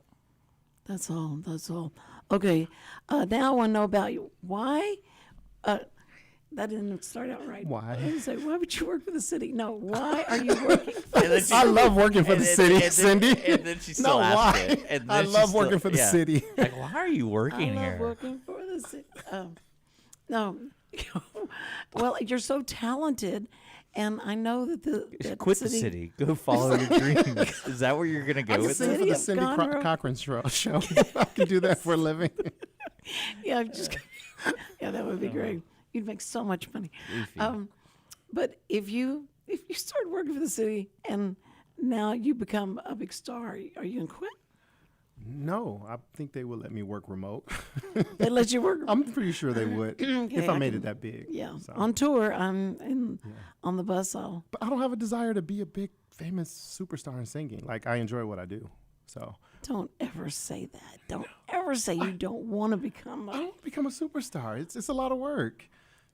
Okay, now I want to know about you. Why? That didn't start out right. Why? I was like, why would you work for the city? No, why are you working? I love working for the city, Cindy. And then she still No, asked why? it. And then I she love still- working for the yeah. city. Like, why are you working I here? love working for the city. No, well, you're so talented, and I know that that Quit the city. Go follow your dreams. Is that where you're gonna go I'm with saying this? For the of Cindy Conroe. Cochran show. I can do that for a living. Yeah, yeah, that would be great. You'd make so much money. Goofy. But if you start working for the city and now you become a big star, are you gonna quit? No, I think they would let me work remote. They let you work. I'm pretty sure they would if I I made can- it that big. Yeah, So. on tour, on the bus. But I don't have a desire to be a big famous superstar in singing. Like I enjoy what I do. So Don't ever say that. Don't ever say you don't want to become I a. don't become a superstar. It's a lot of work.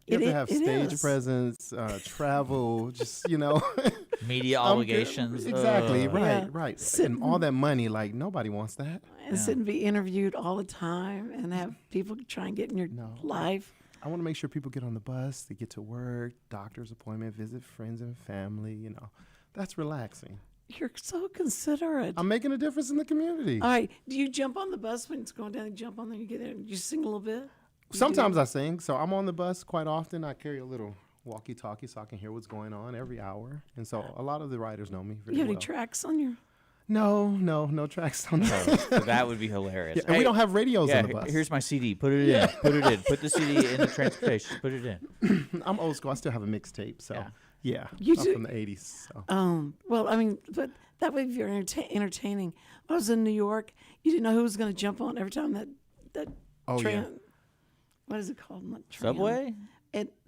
It You i- have to have it stage is. presence, travel, just Media I'm good. obligations. Exactly, right, Yeah. right. Sit And all that money, like nobody wants that. And sit and be interviewed all the time and have people try and get in your No. life. I want to make sure people get on the bus, they get to work, doctor's appointment, visit friends and family. That's relaxing. You're so considerate. I'm making a difference in the community. All right. Do you jump on the bus when it's going down? You jump on there, you get there, and you sing a little bit? Sometimes I sing, so I'm on the bus quite often. I carry a little walkie-talkie so I can hear what's going on every hour, and so a lot of the riders know me very You have any well. tracks on your? No tracks on the Oh, so that would be hilarious. Yeah, and we don't have radios Yeah, on the bus. here's my CD. Put it in. Put it in. Put the CD in the transportation. Put it in. I'm old school. I still have a mixtape, so Yeah. Yeah, You I'm do- from the 80s. So. Well, I mean, but that way, if you're entertaining. When I was in New York, you didn't know who was going to jump on every time that Oh, train. yeah. What is it called? Not tram. Subway?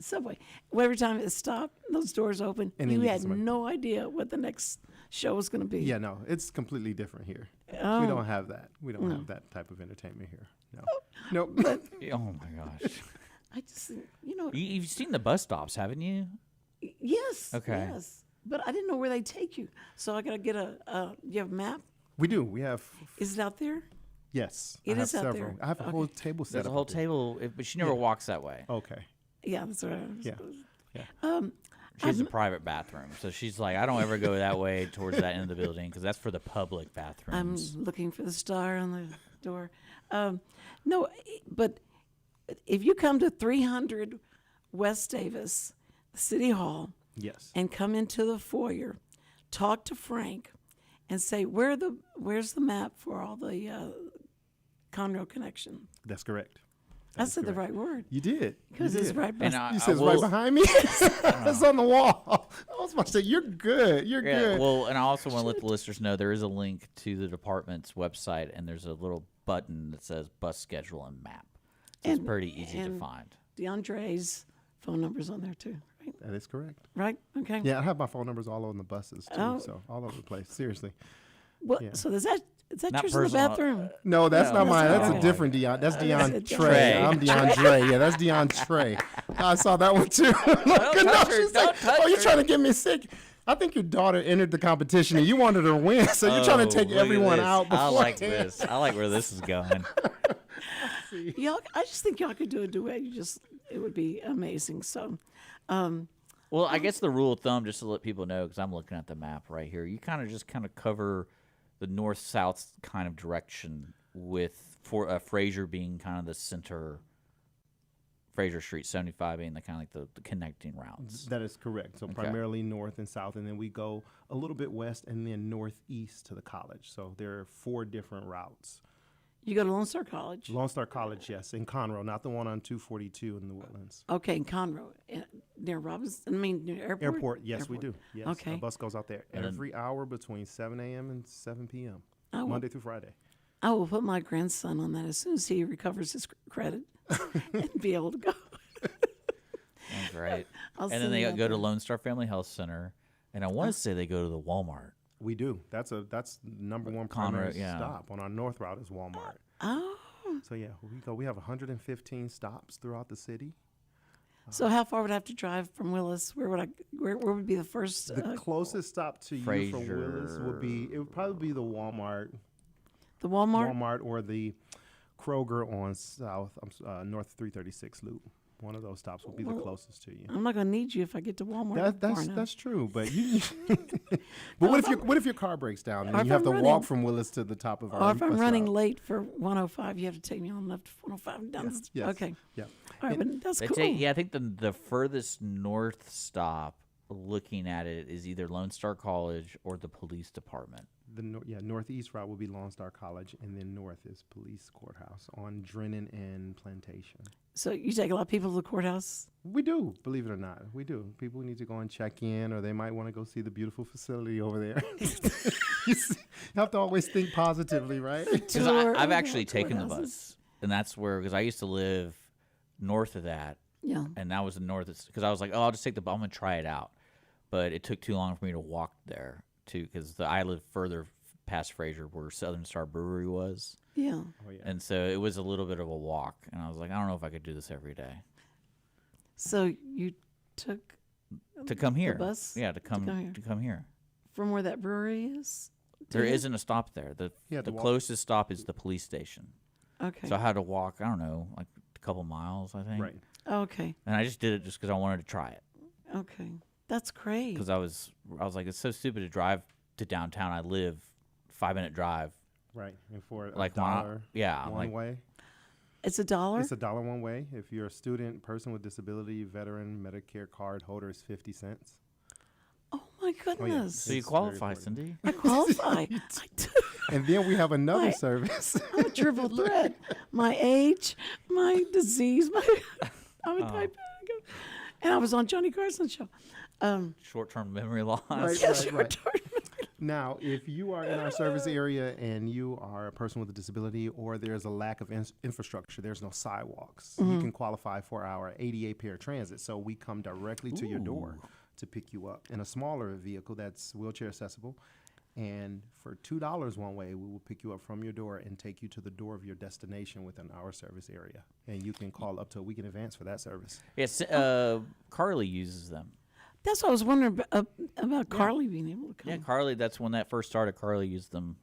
Subway. Well, every time it stopped, those doors open, And then you you had get somebody- no idea what the next show was going to be. Yeah, no, it's completely different here. Oh. We don't have that. We don't have that type of entertainment here. No. Nope. Oh my gosh. I just, You've seen the bus stops, haven't you? yes. Okay. Yes. But I didn't know where they take you. So I got to get you have a map? We do. We have, Is it out there? yes. It I have is out several. there. I have a whole table set There's a up whole up there. table, but she never walks that way. Okay. Yeah, that's what I was. Yeah. She has a private bathroom, so she's like, I don't ever go that way towards that end of the building because that's for the public I'm bathrooms. looking for the star on the door. No, but if you come to 300 West Davis, City Hall, Yes. and come into the foyer, talk to Frank, and say, where's the map for all the Conroe connection? That's correct. I said the right word You did. because You it's did. right. And You said it's right behind me. It's on the wall. I was about to say, you're good. You're Yeah, good. well, and I also want to let the listeners know there is a link to the department's website, and there's a little button that says bus schedule and map. So it's And- pretty easy to and- find. DeAndre's phone number's on there too, right? That is correct. Right? Okay. Yeah, I have my phone numbers all on the buses too, Oh. so all over the place. Seriously. Well, Yeah. so is that Not yours in the personal. bathroom? No, that's No, not mine. that's That's not a different Dion. That's Dion it Trey. Trey. I'm Dion Trey. Yeah, that's Dion Trey. I saw that one too. Look, touch no, her, she's don't like, touch oh, you're her." trying to get me sick. I think your daughter entered the competition and you wanted her to win, so you're trying to take look at everyone this. out. I like beforehand. this. I like where this is going. Y'all, I just think y'all could do a duet. It would be amazing. So, Well, I guess the rule of thumb, just to let people know, because I'm looking at the map right here, you kind of cover the north-south kind of direction with Fraser being kind of the center, Fraser Street, 75 being the kind of like the connecting routes. That is correct. So primarily north and south, and then we go a little bit west and then northeast to the college. So there are 4 different routes. you go to Lone Star College. Lone Star College, yes, in Conroe, not the one on 242 in the Woodlands. Okay, in Conroe, near Robinson. near airport. Airport, yes, we do. Yes, Okay. a bus goes out there And then- every hour between 7 a.m. and 7 p.m. Oh, well. Monday through Friday. I will put my grandson on that as soon as he recovers his credit and be able to go. That's right. I'll And then send they that go to down. Lone Star Family Health Center, and I want to say they go to the Walmart. We do. That's number one Conroe, primary yeah. stop on our north route is Walmart. Oh, So yeah, we have 115 stops throughout the city. so how far would I have to drive from Willis? Where would be the first? The closest stop to you from Willis would probably be the Walmart. the Walmart. Walmart or the Kroger on North 336 loop. One of those stops will be the closest to you. I'm not going to need you if I get to Walmart. far enough. That's true, but you. But what if your car breaks down Or and if you have I'm to walk from Willis to the top of our? Or if I'm bus running route? late for 105, you have to take me on up to 105 and down. Yes. Okay. Yeah. All right, but that's They cool. I think the furthest north stop, looking at it, is either Lone Star College or the police department. Northeast route will be Lone Star College, and then north is Police Courthouse on Drennan and Plantation. So you take a lot of people to the courthouse? We do, believe it or not, we do. People need to go and check in, or they might want to go see the beautiful facility over there. You have to always think positively, right? Because Tour I've of actually the taken the courthouses. bus, and that's where, because I used to live north of that, Yeah. and that was the north, because I was like, oh, I'll just take the bus, I'm going to try it out. But it took too long for me to walk there, too, because I lived further past Fraser where Southern Star Brewery was. Yeah. Oh, yeah. And so it was a little bit of a walk, and I was like, I don't know if I could do this every day. So you took To come here. bus Yeah, come here. to come here. from where that brewery is? There here? isn't a stop there. The You had to walk. closest stop is the police station. Okay. So I had to walk, I don't know, like a couple miles, I think. Right. Okay. And I just did it just because I wanted to try it. Okay. That's great. Because I was like, it's so stupid to drive to downtown. I live 5-minute drive. Right. And for Like, a why not? dollar Yeah, I'm one like- way. It's $1? It's $1 one way. If you're a student, person with disability, veteran, Medicare card holder, is 50 cents. Oh my goodness. So you It's very qualify, important. Cindy. I qualify. I do. And then we have another Right. service. I'm a triple threat. My age, my disease, I'm a Oh. type. And I was on Johnny Carson's show. Short-term memory loss. Right. Now, if you are in our service area and you are a person with a disability or there's a lack of infrastructure, there's no sidewalks, you can qualify for our ADA paratransit. So we come directly to your door to pick you up in a smaller vehicle that's wheelchair accessible. And for $2 one way, we will pick you up from your door and take you to the door of your destination within our service area. And you can call up to a week in advance for that service. Yes, Carly uses them. That's what I was wondering about Carly being able to come. Yeah, Carly, that's when that first started. Carly used them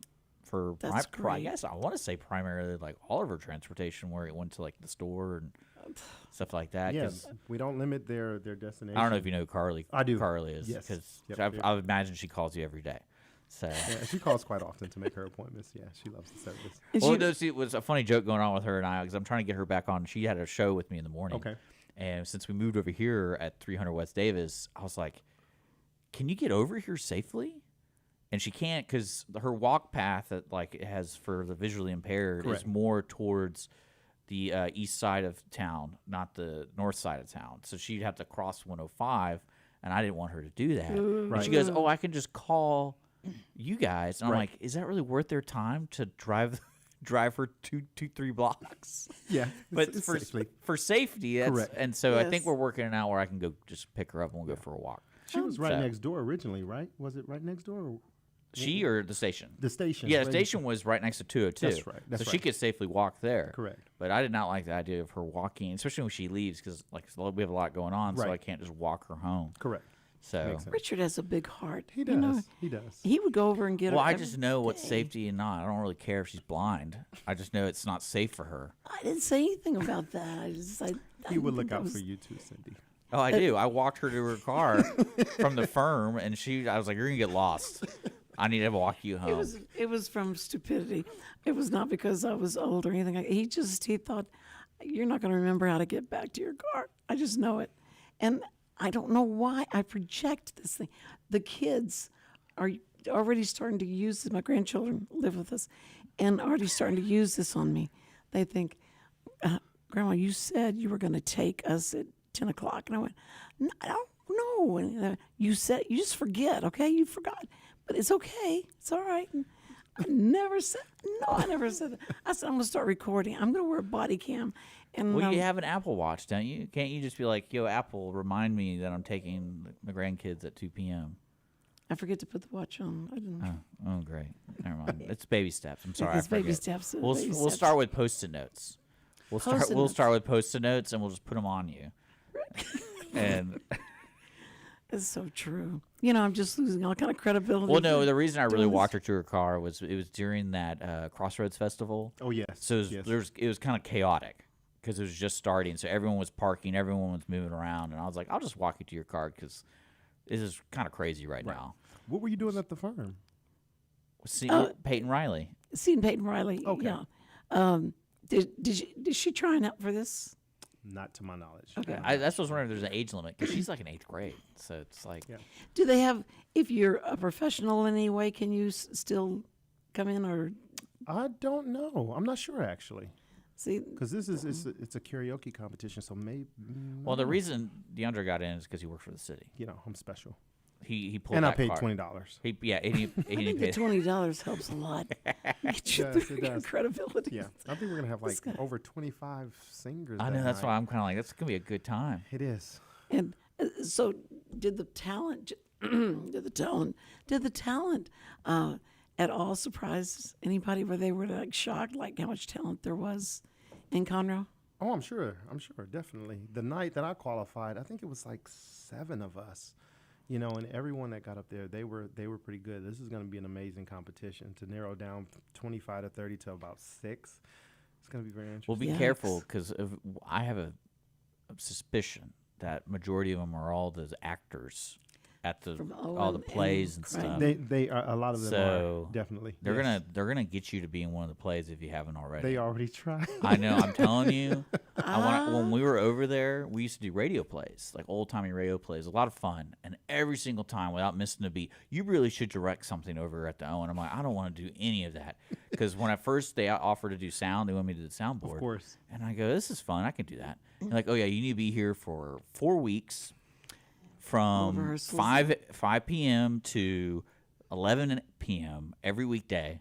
for, That's I great. guess, I want to say primarily like all of her transportation where it went to like the store and stuff like that. Yeah, 'cause we don't limit their destination. I don't know if you know who Carly. I do. Carly is. Yes. Because Yep. I would imagine she calls you every day. So. Yeah, she calls quite often to make her appointments. Yeah, she loves the service. And Well, she- no, see, it was a funny joke going on with her and I because I'm trying to get her back on. She had a show with me in the morning. Okay. And since we moved over here at 300 West Davis, I was like, can you get over here safely? And she can't because her walk path that like it has for the visually impaired Correct. is more towards the east side of town, not the north side of town. So she'd have to cross 105, and I didn't want her to do that. And she goes, "Oh, I can just call you guys." And I'm Right. like, "Is that really worth their time to drive her 3 blocks?" Yeah, But it's for safely. for safety, that's, Correct. and so I think Yes. we're working it out where I can go just pick her up and we'll go for a walk. She was right So- next door originally, right? Was it right next door? Or She or the station? the station? Yeah, the right station was right next to 202. That's right, that's so she right. could safely walk there. Correct. But I did not like the idea of her walking, especially when she leaves, because like we have a lot going on, so Right. I can't just walk her home. Correct. So, Makes sense. Richard has a big heart. He does. You know, He does. he would go over and get well, her. I every just know what's day. safety and not. I don't really care if she's blind. I just know it's not safe for her. I didn't say anything about that. I He would didn't look think that out was- for you too, Cindy. Oh, I do. I walked her to her car from the firm, and I was like, "You're gonna get lost. I need to walk you home." It was from stupidity. It was not because I was old or anything. He thought you're not going to remember how to get back to your car. I just know it, and I don't know why I project this thing. The kids are already starting to use this. My grandchildren live with us, and already starting to use this on me. They think, "Grandma, you said you were going to take us at 10 o'clock," and I went, "No, I don't know." And you said you just forget, okay? You forgot. But it's okay. It's all right. And I never said that. I said, I'm going to start recording. I'm going to wear a body cam. And Well, you have an Apple Watch, don't you? Can't you just be like, "Yo, Apple, remind me that I'm taking my grandkids at 2 p.m.?" I forget to put the watch on. I didn't. Oh, great. Never mind. It's baby steps. I'm sorry. It's I baby forget. steps. We'll Baby we'll steps. start with Post-it notes. We'll Post-it notes. start with Post-it notes, and we'll just put them on you. And It's so true. You know, I'm just losing all kind of credibility. well, no, for the reason I really doing walked her to her car was it was during that Crossroads Festival. Oh yes. So yes. it was kind of chaotic because it was just starting. So everyone was parking, everyone was moving around, and I was like, "I'll just walk you to your car because this is kind of crazy right now." What were you doing at the firm? See, Peyton Riley. Seeing Peyton Riley. Okay. Yeah. Did she try out for this? Not to my knowledge. Okay. That's what I was wondering if there's an age limit because she's like in 8th grade, so it's like Yeah. Do they have? If you're a professional in any way, can you still come in or I don't know. I'm not sure actually, see? because this is it's a karaoke competition, so maybe. Well, the reason DeAndre got in is because he worked for the city. You know, I'm special, He pulled and I that paid card. $20. And he I think the paid. $20 helps a lot. Get you Yes, through it your does. credibility. Yeah, I think we're gonna have like This guy. over 25 singers. I know that that's night. why I'm kind of like that's gonna be a good time. It is. And so, did the talent? Did the talent at all surprise anybody? Where they were like shocked, like how much talent there was in Conroe? Oh, I'm sure, definitely. The night that I qualified, I think it was like 7 of us, you know, and everyone that got up there, they were pretty good. This is going to be an amazing competition to narrow down 25 to 30 to about 6. It's going to be very interesting. Well, be Yikes. careful because I have a suspicion that majority of them are all those actors at the From all Owen the plays and and Craig. stuff. They are, a lot of them So, are definitely. They're yes. gonna get you to be in one of the plays if you haven't already. They already tried. I know. I'm telling you. When we were over there, we used to do radio plays, like old timey radio plays. A lot of fun, and every single time, without missing a beat, you really should direct something over at the Owen. I'm like, I don't want to do any of that because when at first they offered to do sound, they wanted me to do the soundboard. Of course. And I go, this is fun. I can do that. And like, oh yeah, you need to be here for 4 weeks. from rehearsals. 5 p.m. to 11 p.m. every weekday,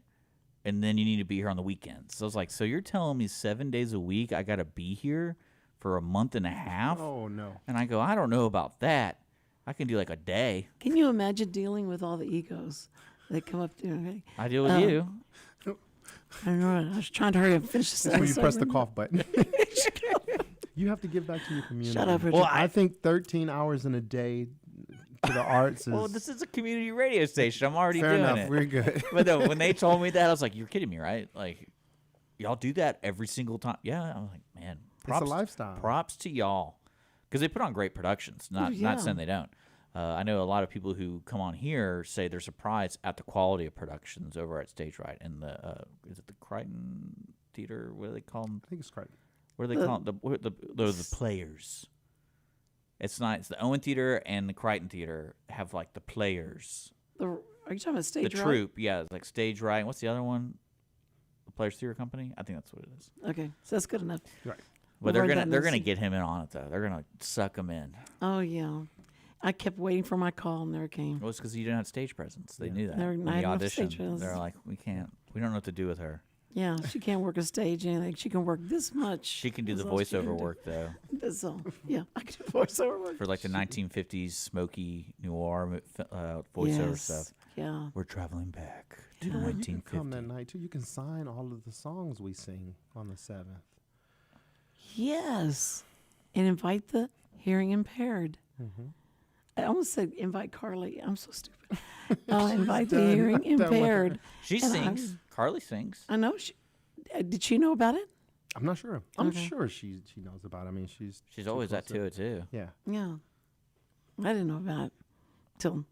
and then you need to be here on the weekends. So I was like, so you're telling me 7 days a week I got to be here for a month and a half? Oh, no. And I go, I don't know about that. I can do like a day. Can you imagine dealing with all the egos that come up to you? I deal with you. I know. I was trying to hurry up and finish this. That's when you press the segment. cough button. You have to give back to your community. Shut up, Richard. Well, I think 13 hours in a day to the arts is Well, this is a community radio station. I'm already fair doing enough. it. We're good. But no, when they told me that, I was like, "You're kidding me, right? Like, y'all do that every single time?" Yeah, I was like, "Man, props, lifestyle. Props to y'all, because they put on great productions. Not yeah. saying they don't. I know a lot of people who come on here say they're surprised at the quality of productions over at Stage Right and the is it the Crichton Theater? What do they call them? I think it's correct. What do they call them? The players. It's not. It's the Owen Theater and the Crichton Theater have like the players. Are you talking about Stage The Right? troupe, yeah, it's like Stage Right. And what's the other one? The Players Theater Company. I think that's what it is. Okay, so that's good enough. Right. But We've already gotten they're this. gonna get him in on it though. They're gonna suck him in. Oh yeah, I kept waiting for my call and never came. Well, it's because you didn't have stage presence. They knew that. Never- When I you had no stage auditioned, presence. they're like, we don't know what to do with her. Yeah, she can't work a stage anything. She can work this much. She can do the That's all she voiceover can do. work though, That's all. Yeah, I can do voiceover work. for like the 1950s smoky noir voiceover Yes, stuff. Yeah. We're traveling back to You know what? You can come that 1950. night too. You can sign all of the songs we sing on the 7th. Yes, and invite the hearing impaired. Mm-hmm. I almost said invite Carly. I'm so stupid. I'll invite the done- hearing done with impaired. She And sings. Carly sings. I know. Did she know about it? I'm not sure. I'm Okay. sure she knows about it. I mean, she's She's too always close at 202. Yeah. Yeah. I didn't know about it till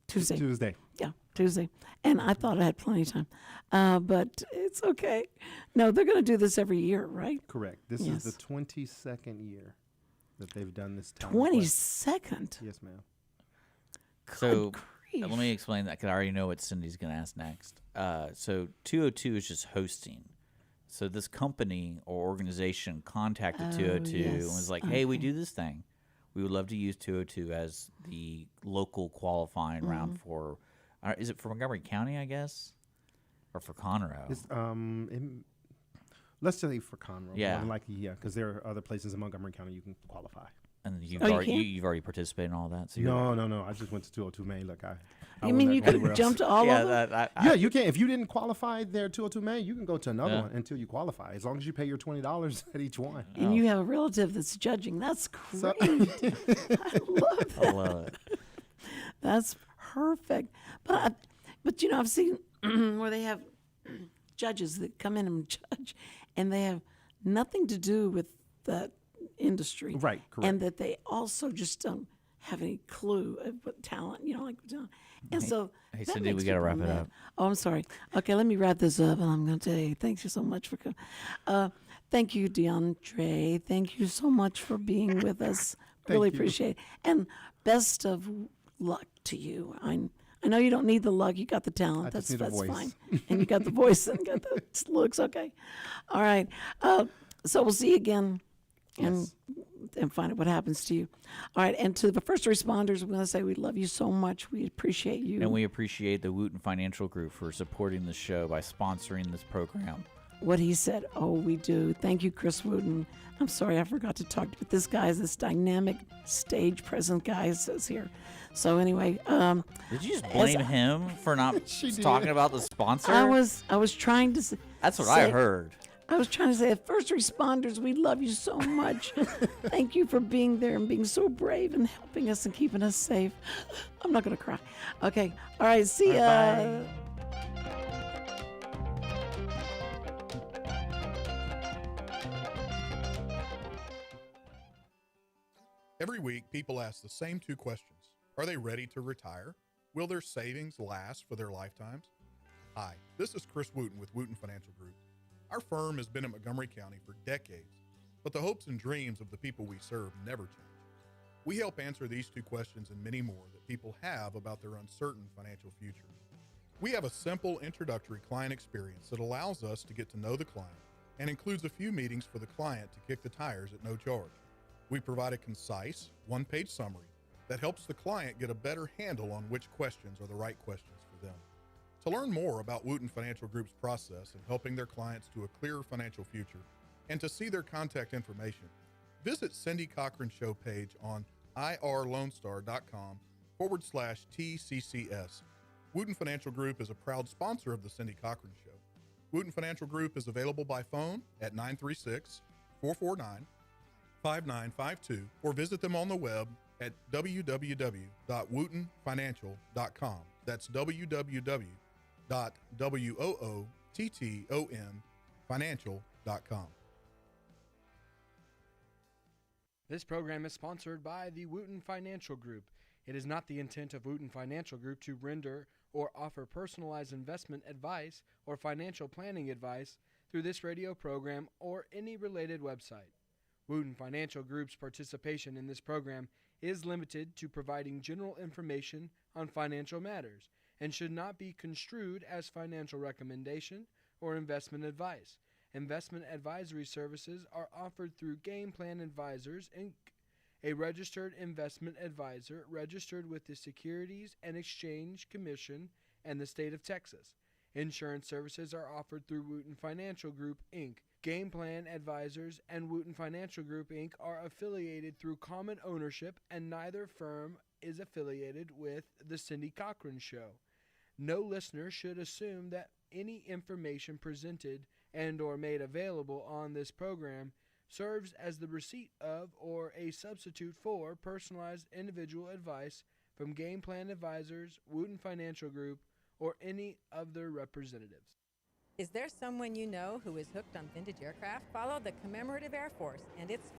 Tuesday. Tuesday. Yeah, Tuesday. And I thought I had plenty of time. But it's okay. No, they're going to do this every year, right? Correct. This Yes. is the 22nd year that they've done this talent quest. 22nd. Yes, ma'am. So Good grief. let me explain that because I already know what Cindy's going to ask next. So 202 is just hosting. So this company or organization contacted 202 and yes. was like, hey, we Okay. do this thing. We would love to use 202 as the local qualifying round Mm-hmm. for, is it for Montgomery County, I guess? Or for Conroe? It's, let's say for Conroe. Yeah. More than likely, yeah, because there are other places in Montgomery County you can qualify. And you've Oh, you already can't? you've already participated in all that. So you're No. I just went to 202 Main. Look, I You went mean back you could everywhere have else. jumped to all yeah, of them? Yeah, you can. If you didn't qualify there at 202 Main, you can go to another Yeah. one until you qualify, as long as you pay your $20 at each one. And you have a relative that's judging. That's great. So- I love I that. love it. That's perfect. But you know, I've seen where they have judges that come in and judge, and they have nothing to do with that industry, Right, correct. And that they also just don't have any clue of what talent, you know, like. And so, hey, that Cindy, we makes gotta people wrap it mad. up. Oh, I'm sorry. Okay, let me wrap this up, and I'm going to tell you, thank you so much for coming. Thank you, DeAndre. Thank you so much for being with us. Really you. appreciate it. And best of luck to you. I know you don't need the luck. You got the talent. I That's just need a voice. fine. And you got the voice and got the looks. Okay. All right. So we'll see you again. And find out what happens to you. All right, and to the first responders, we want to say we love you so much. We appreciate you. And we appreciate the Wootton Financial Group for supporting the show by sponsoring this program. What he said, oh, we do. Thank you, Chris Wootton. I'm sorry I forgot to talk to this guy, this dynamic stage present guy says here. So anyway, Did you just blame him for not She did. talking about the sponsor? I was trying to say. That's what I heard. I was trying to say, first responders, we love you so much. Thank you for being there and being so brave and helping us and keeping us safe. I'm not going to cry. Okay. All right. See ya. Bye. Every week, people ask the same two questions. Are they ready to retire? Will their savings last for their lifetimes? Hi, this is Chris Wootton with Wootton Financial Group. Our firm has been in Montgomery County for decades, but the hopes and dreams of the people we serve never change. We help answer these two questions and many more that people have about their uncertain financial future. We have a simple introductory client experience that allows us to get to know the client and includes a few meetings for the client to kick the tires at no charge. We provide a concise, one-page summary that helps the client get a better handle on which questions are the right questions for them. To learn more about Wootton Financial Group's process in helping their clients to a clearer financial future and to see their contact information, visit Cindy Cochran Show page on irlonestar.com/TCCS. Wootton Financial Group is a proud sponsor of the Cindy Cochran Show. Wootton Financial Group is available by phone at 936-449-5952 or visit them on the web at www.woottonfinancial.com. That's www.woottonfinancial.com. This program is sponsored by the Wootton Financial Group. It is not the intent of Wootton Financial Group to render or offer personalized investment advice or financial planning advice through this radio program or any related website. Wootton Financial Group's participation in this program is limited to providing general information on financial matters and should not be construed as financial recommendation or investment advice. Investment advisory services are offered through Game Plan Advisors, Inc., a registered investment advisor registered with the Securities and Exchange Commission and the state of Texas. Insurance services are offered through Wootton Financial Group, Inc. Game Plan Advisors and Wootton Financial Group, Inc. are affiliated through common ownership, and neither firm is affiliated with The Cindy Cochran Show. No listener should assume that any information presented and or made available on this program serves as the receipt of or a substitute for personalized individual advice from Game Plan Advisors, Wootton Financial Group, or any of their representatives. Is there someone you know who is hooked on vintage aircraft? Follow the Commemorative Air Force and its